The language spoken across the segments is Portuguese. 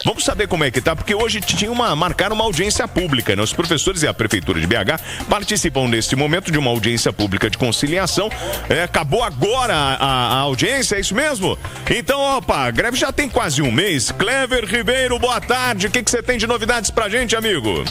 Vamos saber como é que tá, porque hoje marcaram uma audiência pública, né? Os professores e a Prefeitura de BH participam neste momento de uma audiência pública de conciliação. Acabou agora a audiência, é isso mesmo? Então, opa, a greve já tem quase um mês. Clever Ribeiro, boa tarde. O que você tem de novidades pra gente, amigo?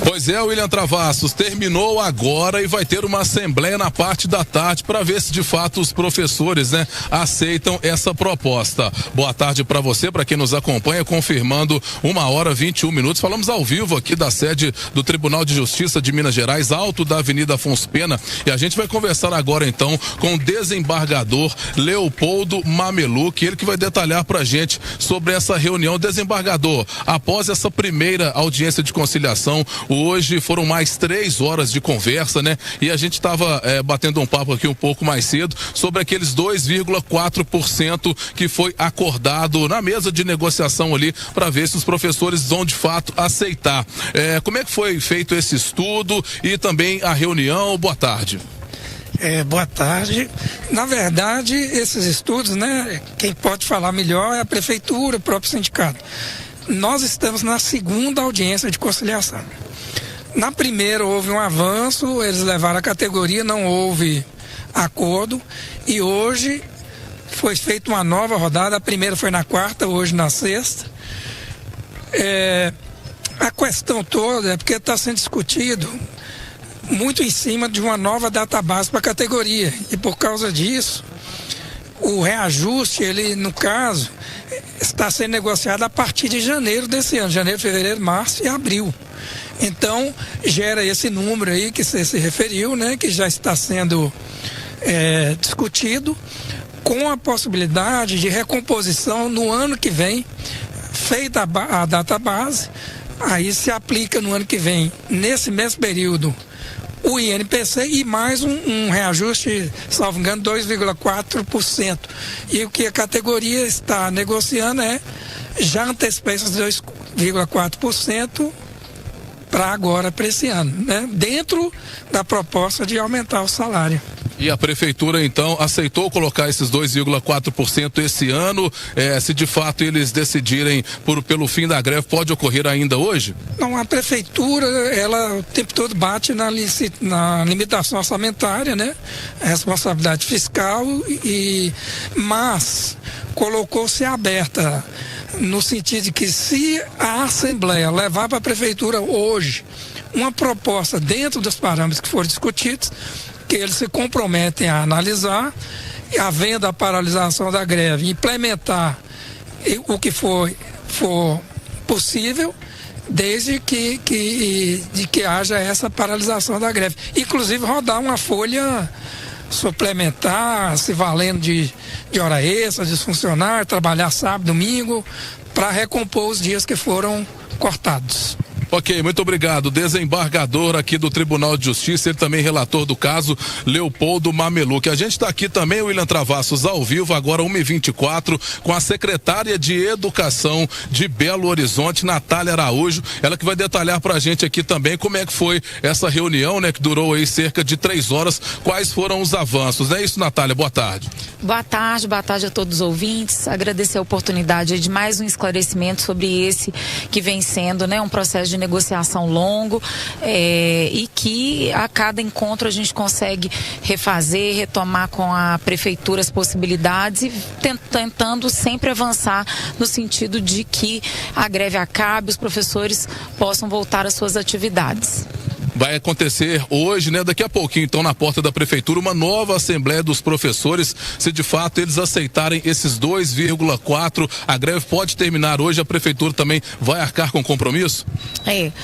Pois é, William Travassos, terminou agora e vai ter uma assembleia na parte da tarde para ver se de fato os professores, né, aceitam essa proposta. Boa tarde para você, para quem nos acompanha, confirmando 1h21. Falamos ao vivo aqui da sede do Tribunal de Justiça de Minas Gerais, alto da Avenida Afonso Pena, e a gente vai conversar agora então com o desembargador Leopoldo Mameluque, ele que vai detalhar pra gente sobre essa reunião. Desembargador, após essa primeira audiência de conciliação, hoje foram mais 3 horas de conversa, né? E a gente estava batendo um papo aqui um pouco mais cedo sobre aqueles 2,4% que foi acordado na mesa de negociação ali para ver se os professores vão de fato aceitar. Como é que foi feito esse estudo e também a reunião? Boa tarde. Boa tarde. Na verdade, esses estudos, né? Quem pode falar melhor é a prefeitura, o próprio sindicato. Nós estamos na segunda audiência de conciliação. Na primeira houve um avanço, eles levaram a categoria, não houve acordo, e hoje foi feita uma nova rodada. A primeira foi na quarta, hoje na sexta. A questão toda é porque está sendo discutido muito em cima de uma nova database para a categoria, e por causa disso o reajuste, ele no caso está sendo negociado a partir de janeiro desse ano, janeiro, fevereiro, março e abril. Então gera esse número aí que você se referiu, né, que já está sendo discutido, com a possibilidade de recomposição no ano que vem, feita a database, aí se aplica no ano que vem, nesse mesmo período, o INPC e mais um reajuste, salvo engano, 2,4%. E o que a categoria está negociando já antecipar esses 2,4% para agora, para esse ano, né? Dentro da proposta de aumentar o salário. E a prefeitura, então, aceitou colocar esses 2,4% esse ano? Se de fato eles decidirem pelo fim da greve, pode ocorrer ainda hoje? Não, a prefeitura, ela o tempo todo bate na limitação orçamentária, né? A responsabilidade fiscal, mas colocou-se aberta no sentido de que se a Assembleia levar para a prefeitura hoje uma proposta dentro dos parâmetros que foram discutidos, que eles se comprometem a analisar, e havendo a paralisação da greve, implementar o que for possível, desde que haja essa paralisação da greve. Inclusive rodar uma folha suplementar, se valendo de hora extra, de funcionário, trabalhar sábado, domingo, para recompor os dias que foram cortados. Ok, muito obrigado. Desembargador aqui do Tribunal de Justiça, ele também relator do caso, Leopoldo Mameluque. A gente está aqui também, William Travassos, ao vivo, agora 1h24, com a secretária de Educação de Belo Horizonte, Natália Araújo, ela que vai detalhar pra gente aqui também como é que foi essa reunião, né, que durou aí cerca de 3 horas, quais foram os avanços, não é isso, Natália? Boa tarde. Boa tarde a todos os ouvintes, agradecer a oportunidade de mais um esclarecimento sobre esse que vem sendo, né, um processo de negociação longo, e que a cada encontro a gente consegue refazer, retomar com a prefeitura as possibilidades e tentando sempre avançar no sentido de que a greve acabe, os professores possam voltar às suas atividades. Vai acontecer hoje, né? Daqui a pouquinho, então, na porta da prefeitura, uma nova assembleia dos professores, se de fato eles aceitarem esses 2,4%, a greve pode terminar hoje, a prefeitura também vai arcar com compromisso?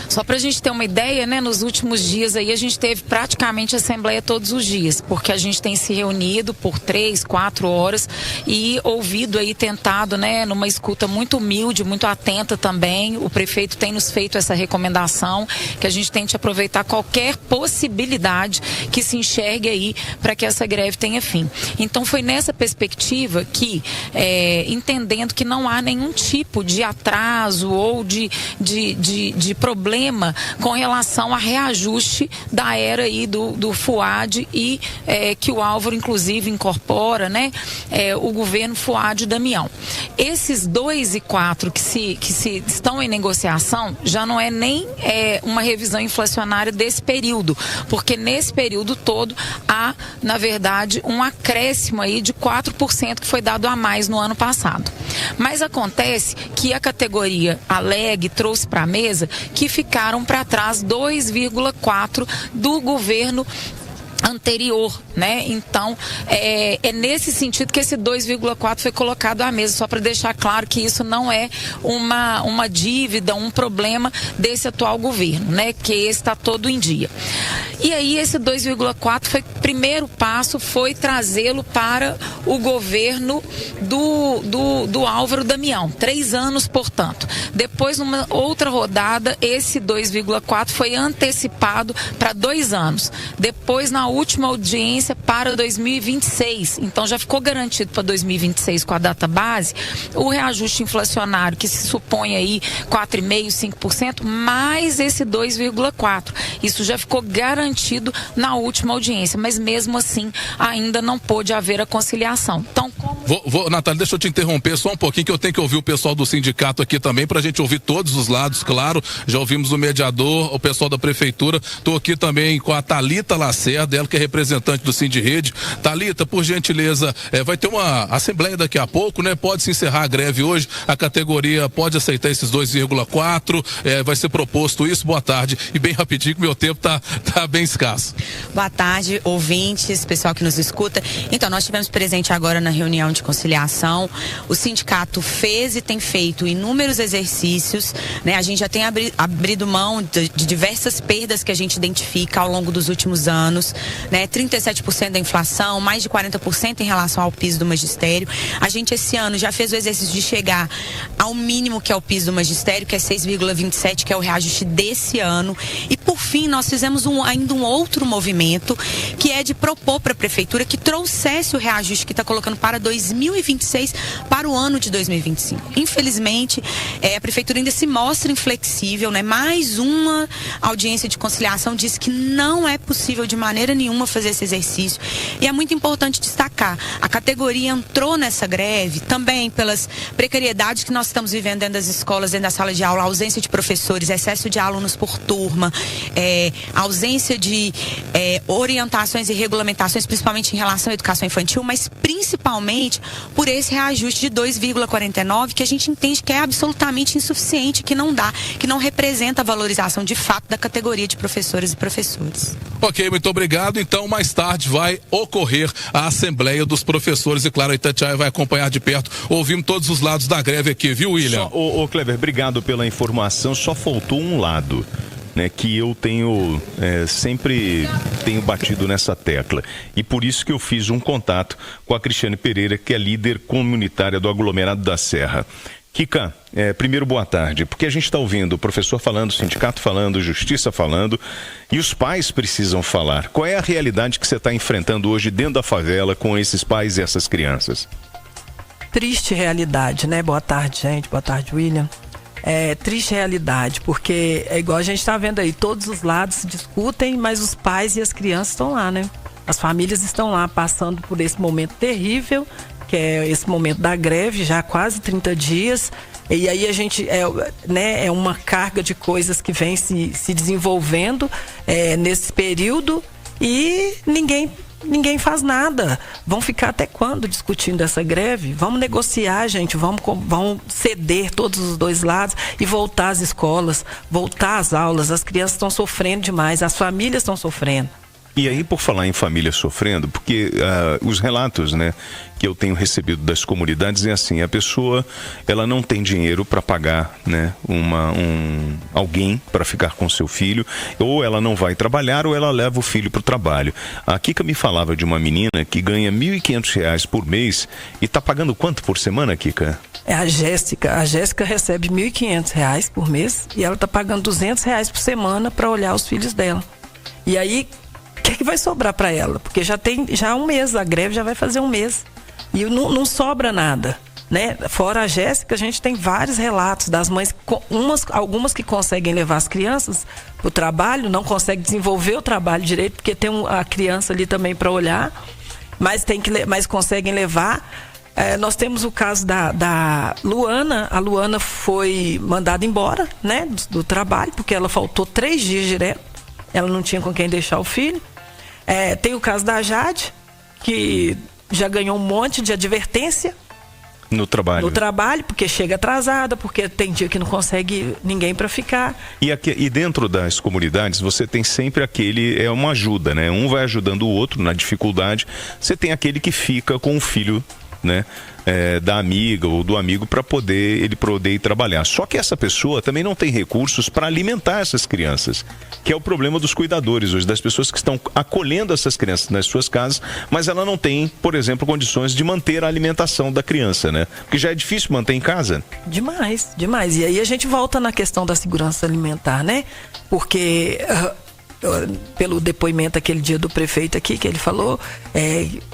Só pra gente ter uma ideia, né? Nos últimos dias aí a gente teve praticamente assembleia todos os dias, porque a gente tem se reunido por 3, 4 horas e ouvido aí, tentado, né? Numa escuta muito humilde, muito atenta também, o prefeito tem nos feito essa recomendação, que a gente tente aproveitar a qualquer possibilidade que se enxergue aí para que essa greve tenha fim. Então foi nessa perspectiva que, entendendo que não há nenhum tipo de atraso ou de problema com relação a reajuste da era aí do FUAD e que o Álvaro inclusive incorpora, né, o governo FUAD Damião. Esses 2 e 4 que se estão em negociação já não é nem uma revisão inflacionária desse período, porque nesse período todo há, na verdade, um acréscimo aí de 4% que foi dado a mais no ano passado. Mas acontece que a categoria Aleg trouxe para a mesa que ficaram para trás 2,4% do governo anterior, né? Então, é nesse sentido que esse 2,4 foi colocado à mesa, só para deixar claro que isso não é uma dívida, um problema desse atual governo, né? Que esse está todo em dia. E aí esse 2,4 foi, primeiro passo foi trazê-lo para o governo do Álvaro Damião, 3 anos, portanto. Depois, numa outra rodada, esse 2,4 foi antecipado para 2 anos. Depois, na última audiência, para 2026. Então já ficou garantido para 2026 com a data base o reajuste inflacionário que se supõe aí 4,5%, 5%, mais esse 2,4%. Isso já ficou garantido na última audiência, mas mesmo assim ainda não pôde haver a conciliação. Então, Natália, deixa eu te interromper só um pouquinho, que eu tenho que ouvir o pessoal do sindicato aqui também, pra gente ouvir todos os lados, claro. Já ouvimos o mediador, o pessoal da prefeitura. Tô aqui também com a Thalita Lacerda, ela que é representante do Sindirrede. Thalita, por gentileza, vai ter uma assembleia daqui a pouco, né? Pode se encerrar a greve hoje, a categoria pode aceitar esses 2,4, vai ser proposto isso. Boa tarde, e bem rapidinho, que meu tempo tá bem escasso. Boa tarde, ouvintes, pessoal que nos escuta. Então, nós tivemos presente agora na reunião de conciliação. O sindicato fez e tem feito inúmeros exercícios, né? A gente já tem abrido mão de diversas perdas que a gente identifica ao longo dos últimos anos, né? 37% da inflação, mais de 40% em relação ao piso do magistério. A gente esse ano já fez o exercício de chegar ao mínimo que é o piso do magistério, que é 6,27, que é o reajuste desse ano. E por fim, nós fizemos ainda um outro movimento, que é de propor para a prefeitura que trouxesse o reajuste que está colocando para 2026 para o ano de 2025. Infelizmente, a prefeitura ainda se mostra inflexível, né? Mais uma audiência de conciliação diz que não é possível de maneira nenhuma fazer esse exercício. E é muito importante destacar, a categoria entrou nessa greve também pelas precariedades que nós estamos vivendo dentro das escolas, dentro da sala de aula, ausência de professores, excesso de alunos por turma, ausência de orientações e regulamentações, principalmente em relação à educação infantil, mas principalmente por esse reajuste de 2,49, que a gente entende que é absolutamente insuficiente, que não dá, que não representa a valorização de fato da categoria de professoras e professores. Ok, muito obrigado. Então, mais tarde vai ocorrer a Assembleia dos Professores e, claro, a Itatiaia vai acompanhar de perto. Ouvimos todos os lados da greve aqui, viu, William? Kleber, obrigado pela informação. Só faltou um lado, né, que eu sempre tenho batido nessa tecla. E por isso que eu fiz um contato com a Cristiane Pereira, que é líder comunitária do aglomerado da Serra. Kika, primeiro boa tarde, porque a gente está ouvindo o professor falando, o sindicato falando, justiça falando, e os pais precisam falar. Qual é a realidade que você está enfrentando hoje dentro da favela com esses pais e essas crianças? Triste realidade, né? Boa tarde, gente. Boa tarde, William. Triste realidade, porque é igual a gente está vendo aí, todos os lados se discutem, mas os pais e as crianças estão lá, né? As famílias estão lá passando por esse momento terrível, que é esse momento da greve, já há quase 30 dias, e aí a gente, é uma carga de coisas que vem se desenvolvendo nesse período, e ninguém faz nada. Vão ficar até quando discutindo essa greve? Vamos negociar, gente, vamos ceder todos os dois lados e voltar às escolas, voltar às aulas. As crianças estão sofrendo demais, as famílias estão sofrendo. E aí, por falar em família sofrendo, porque os relatos, né, que eu tenho recebido das comunidades é assim: a pessoa, ela não tem dinheiro para pagar, né, alguém para ficar com seu filho, ou ela não vai trabalhar, ou ela leva o filho para o trabalho. A Kika me falava de uma menina que ganha R$ 1.500 por mês e está pagando quanto por semana, Kika? é a Jéssica. A Jéssica recebe R$ 1.500 por mês e ela está pagando R$200 por semana para olhar os filhos dela. E aí, o que vai sobrar para ela? Porque já há um mês, a greve já vai fazer um mês. E não sobra nada, né? Fora a Jéssica, a gente tem vários relatos das mães, algumas que conseguem levar as crianças para o trabalho, não conseguem desenvolver o trabalho direito, porque tem a criança ali também para olhar, mas conseguem levar. Nós temos o caso da Luana. A Luana foi mandada embora, né, do trabalho, porque ela faltou 3 dias direto. Ela não tinha com quem deixar o filho. Tem o caso da Jade, que já ganhou um monte de advertência no trabalho, porque chega atrasada, porque tem dia que não consegue ninguém para ficar. E dentro das comunidades você tem sempre uma ajuda, né? Um vai ajudando o outro na dificuldade. Você tem aquele que fica com o filho, né, da amiga ou do amigo para poder ir trabalhar. Só que essa pessoa também não tem recursos para alimentar essas crianças, que é o problema dos cuidadores hoje, das pessoas que estão acolhendo essas crianças nas suas casas, mas ela não tem, por exemplo, condições de manter a alimentação da criança, né? Porque já é difícil manter em casa. Demais. E aí a gente volta na questão da segurança alimentar, né? Porque pelo depoimento aquele dia do prefeito aqui, que ele falou,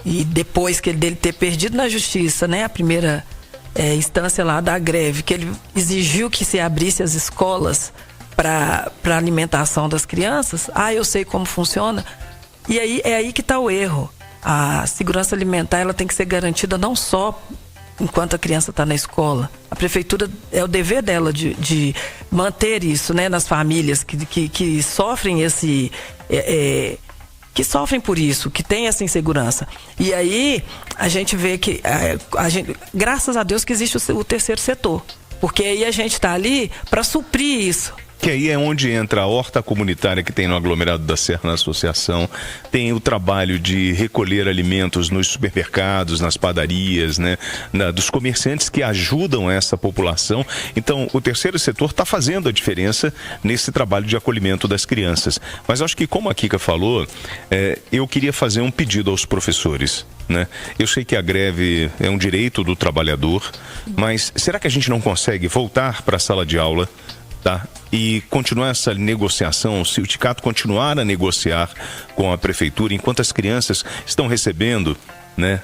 e depois dele ter perdido na justiça, né, a primeira instância lá da greve, que ele exigiu que se abrisse as escolas para alimentação das crianças. Eu sei como funciona. E aí é aí que está o erro. A segurança alimentar, ela tem que ser garantida não só enquanto a criança está na escola. A prefeitura, é o dever dela de manter isso, né, nas famílias que sofrem que sofrem por isso, que tem essa insegurança. E aí a gente vê que graças a Deus que existe o terceiro setor, porque aí a gente está ali para suprir isso. Que aí é onde entra a horta comunitária que tem no aglomerado da Serra, na associação, tem o trabalho de recolher alimentos nos supermercados, nas padarias, né, dos comerciantes que ajudam essa população. Então, o terceiro setor está fazendo a diferença nesse trabalho de acolhimento das crianças. Mas acho que, como a Kika falou, eu queria fazer um pedido aos professores, né? Eu sei que a greve é um direito do trabalhador, mas será que a gente não consegue voltar para a sala de aula, tá? E continuar essa negociação, se o sindicato continuar a negociar com a prefeitura, enquanto as crianças estão recebendo, né,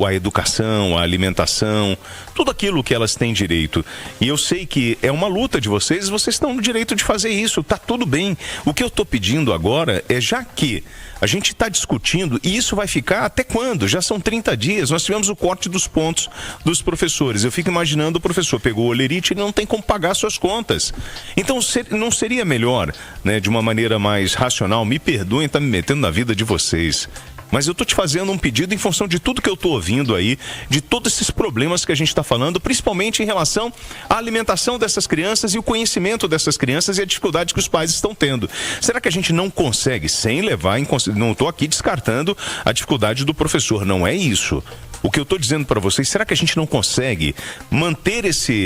a educação, a alimentação, tudo aquilo que elas têm direito. E eu sei que é uma luta de vocês estão no direito de fazer isso, tá tudo bem. O que eu estou pedindo agora é, já que a gente está discutindo, e isso vai ficar até quando? Já são 30 dias, nós tivemos o corte dos pontos dos professores. Eu fico imaginando, o professor pegou o olerite e não tem como pagar suas contas. Então, não seria melhor, né, de uma maneira mais racional, me perdoem, tá me metendo na vida de vocês, mas eu estou te fazendo um pedido em função de tudo que eu estou ouvindo aí, de todos esses problemas que a gente está falando, principalmente em relação à alimentação dessas crianças e o conhecimento dessas crianças e a dificuldade que os pais estão tendo. Será que a gente não consegue, sem levar em consideração, não estou aqui descartando a dificuldade do professor, não é isso. O que eu estou dizendo para vocês, será que a gente não consegue manter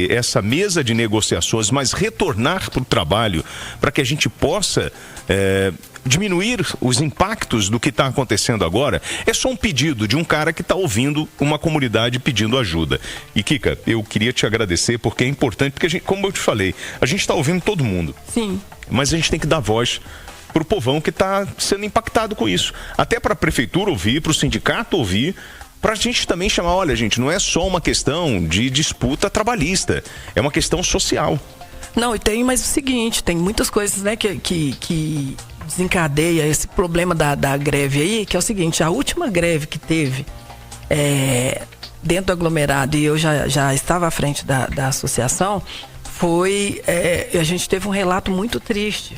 essa mesa de negociações, mas retornar para o trabalho, para que a gente possa diminuir os impactos do que está acontecendo agora? É só um pedido de um cara que está ouvindo uma comunidade pedindo ajuda. E Kika, eu queria te agradecer, porque é importante, porque a gente, como eu te falei, a gente está ouvindo todo mundo. Sim. Mas a gente tem que dar voz para o povão que está sendo impactado com isso. Até para a prefeitura ouvir, para o sindicato ouvir, para a gente também chamar, olha gente, não é só uma questão de disputa trabalhista, é uma questão social. Não, e tem mais o seguinte, tem muitas coisas, né, que desencadeia esse problema da greve aí, que é o seguinte: a última greve que teve dentro do aglomerado, e eu já estava à frente da associação, a gente teve um relato muito triste.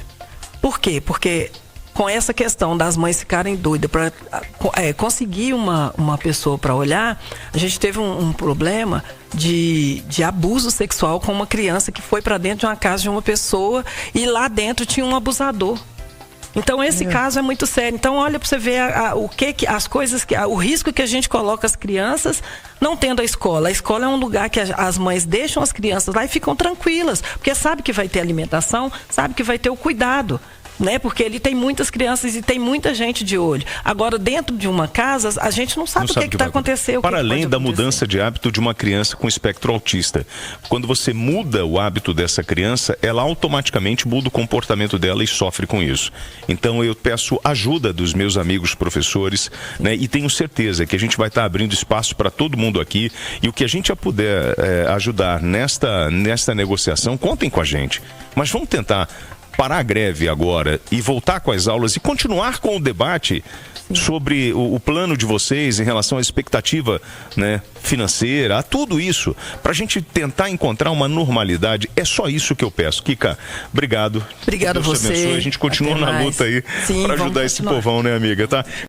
Por quê? Porque com essa questão das mães ficarem doidas para conseguir uma pessoa para olhar, a gente teve um problema de abuso sexual com uma criança que foi para dentro de uma casa de uma pessoa e lá dentro tinha um abusador. Então esse caso é muito sério. Então olha para você ver as coisas, o risco que a gente coloca as crianças não tendo a escola. A escola é um lugar que as mães deixam as crianças lá e ficam tranquilas, porque sabe que vai ter alimentação, sabe que vai ter o cuidado. né? Porque ele tem muitas crianças e tem muita gente de olho. Agora, dentro de uma casa, a gente não sabe o que está acontecendo. Para além da mudança de hábito de uma criança com espectro autista, quando você muda o hábito dessa criança, ela automaticamente muda o comportamento dela e sofre com isso. Então, eu peço ajuda dos meus amigos professores, né? E tenho certeza que a gente vai estar abrindo espaço para todo mundo aqui, e o que a gente já puder ajudar nesta negociação, contem com a gente. Mas vamos tentar parar a greve agora e voltar com as aulas e continuar com o debate sobre o plano de vocês em relação à expectativa, né, financeira, a tudo isso, para a gente tentar encontrar uma normalidade. É só isso que eu peço. Kika, obrigado. Obrigado a você. A gente continua na luta aí para ajudar esse povão, né, amiga? Tá?